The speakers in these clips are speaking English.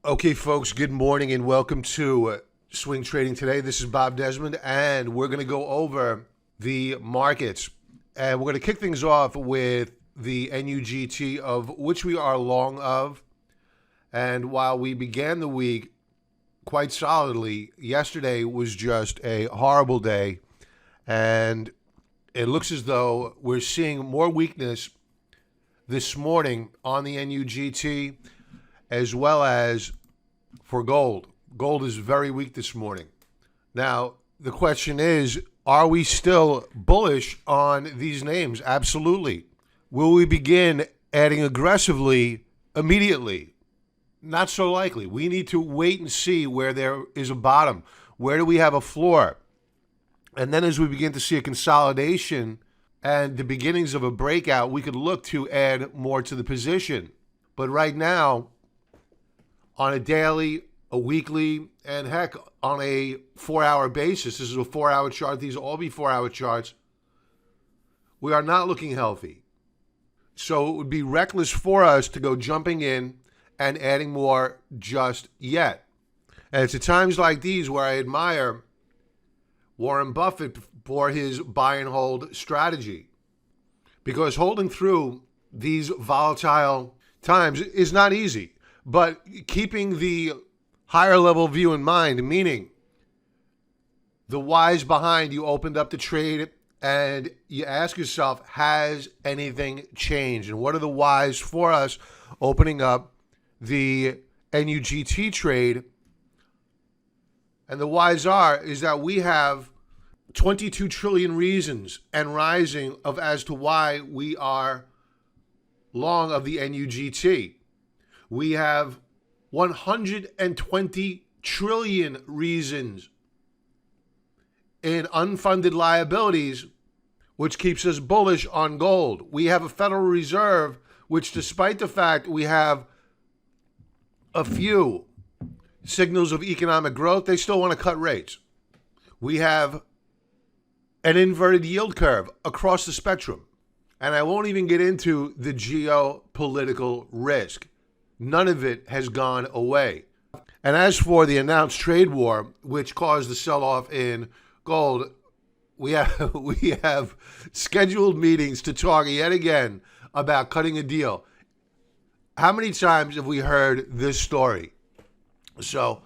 Okay, folks, good morning and welcome to Swing Trading Today. This is Bob Desmond, and we're going to go over the markets. And we're going to kick things off with the NUGT, of which we are long of. And while we began the week quite solidly, yesterday was just a horrible day. And it looks as though we're seeing more weakness this morning on the NUGT, as well as for gold. Gold is very weak this morning. Now, the question is, are we still bullish on these names? Absolutely. Will we begin adding aggressively immediately? Not so likely. We need to wait and see where there is a bottom. Where do we have a floor? And then as we begin to see a consolidation and the beginnings of a breakout, we could look to add more to the position. But right now, on a daily, a weekly, and heck, on a 4-hour basis, this is a 4-hour chart, these will all be 4-hour charts, we are not looking healthy. So it would be reckless for us to go jumping in and adding more just yet. And it's at times like these where I admire Warren Buffett for his buy and hold strategy, because holding through these volatile times is not easy. But keeping the higher level view in mind, meaning the whys behind you opened up the trade and you ask yourself, has anything changed? And what are the whys for us opening up the NUGT trade? And the whys is that we have 22 trillion reasons and rising of as to why we are long of the NUGT. We have 120 trillion reasons in unfunded liabilities, which keeps us bullish on gold. We have a Federal Reserve, which, despite the fact we have a few signals of economic growth, they still want to cut rates. We have an inverted yield curve across the spectrum. And I won't even get into the geopolitical risk. None of it has gone away. And as for the announced trade war, which caused the sell-off in gold, we have scheduled meetings to talk yet again about cutting a deal. How many times have we heard this story? So,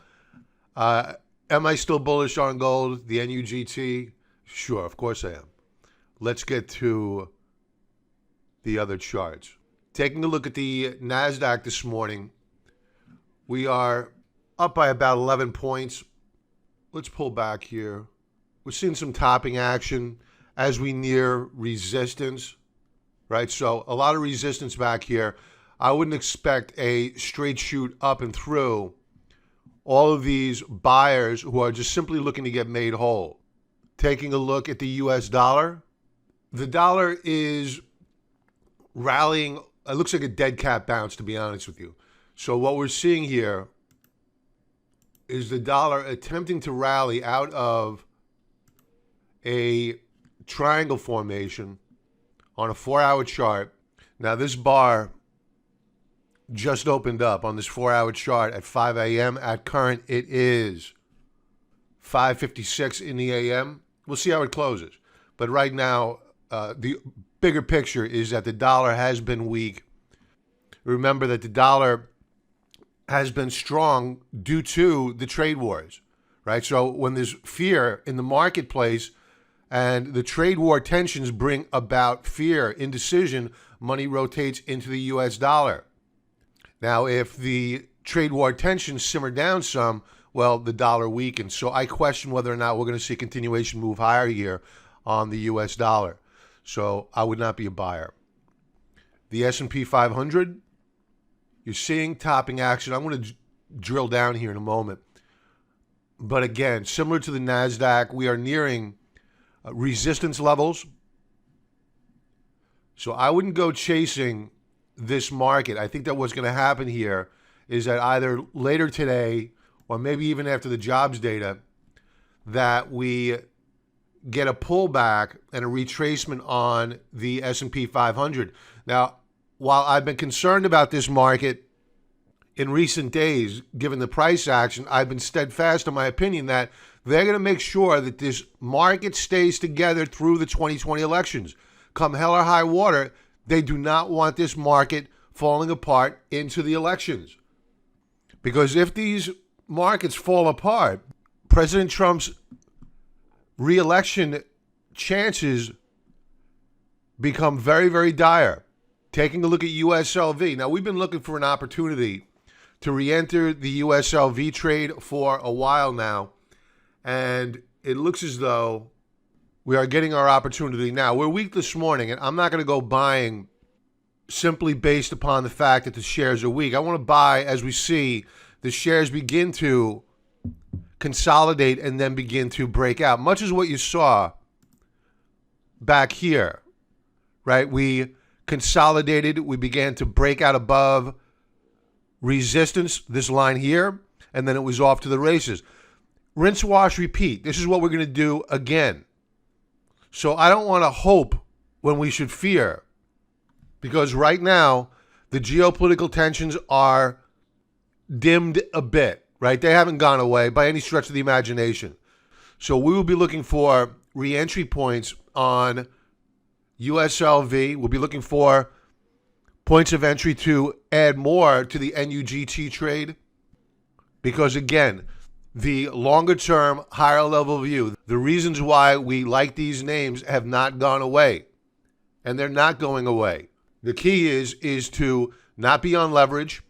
am I still bullish on gold, the NUGT? Sure, of course I am. Let's get to the other charts. Taking a look at the NASDAQ this morning, we are up by about 11 points. Let's pull back here. We're seeing some topping action as we near resistance, right? So a lot of resistance back here. I wouldn't expect a straight shoot up and through all of these buyers who are just simply looking to get made whole. Taking a look at the US dollar, the dollar is rallying. It looks like a dead cat bounce, to be honest with you. So what we're seeing here is the dollar attempting to rally out of a triangle formation on a 4-hour chart. Now, this bar just opened up on this 4-hour chart at 5 a.m. At current, it is 5:56 in the a.m. We'll see how it closes. But right now, the bigger picture is that the dollar has been weak. Remember that the dollar has been strong due to the trade wars, right? So when there's fear in the marketplace and the trade war tensions bring about fear, indecision, money rotates into the US dollar. Now, if the trade war tensions simmer down some, well, the dollar weakens. So I question whether or not we're going to see a continuation move higher here on the US dollar. So I would not be a buyer. The S&P 500, you're seeing topping action. I'm going to drill down here in a moment. But again, similar to the NASDAQ, we are nearing resistance levels. So I wouldn't go chasing this market. I think that what's going to happen here is that either later today or maybe even after the jobs data, that we get a pullback and a retracement on the S&P 500. Now, while I've been concerned about this market in recent days, given the price action, I've been steadfast in my opinion that they're going to make sure that this market stays together through the 2020 elections. Come hell or high water, they do not want this market falling apart into the elections. Because if these markets fall apart, President Trump's re-election chances become very, very dire. Taking a look at USLV. Now, we've been looking for an opportunity to re-enter the USLV trade for a while now, and it looks as though we are getting our opportunity now. We're weak this morning, and I'm not going to go buying simply based upon the fact that the shares are weak. I want to buy as we see the shares begin to consolidate and then begin to break out, much as what you saw back here, right? We consolidated, we began to break out above resistance, this line here, and then it was off to the races. Rinse, wash, repeat. This is what we're going to do again. So I don't want to hope when we should fear, because right now the geopolitical tensions are dimmed a bit, right? They haven't gone away by any stretch of the imagination. So we will be looking for re-entry points on USLV. We'll be looking for points of entry to add more to the NUGT trade, because again, the longer term, higher level view, the reasons why we like these names have not gone away, and they're not going away. The key is to not be on leverage,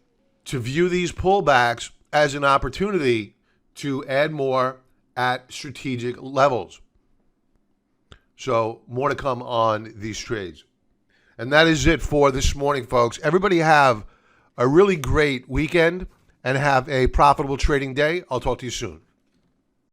to view these pullbacks as an opportunity to add more at strategic levels. So more to come on these trades. And that is it for this morning, folks. Everybody have a really great weekend and have a profitable trading day. I'll talk to you soon.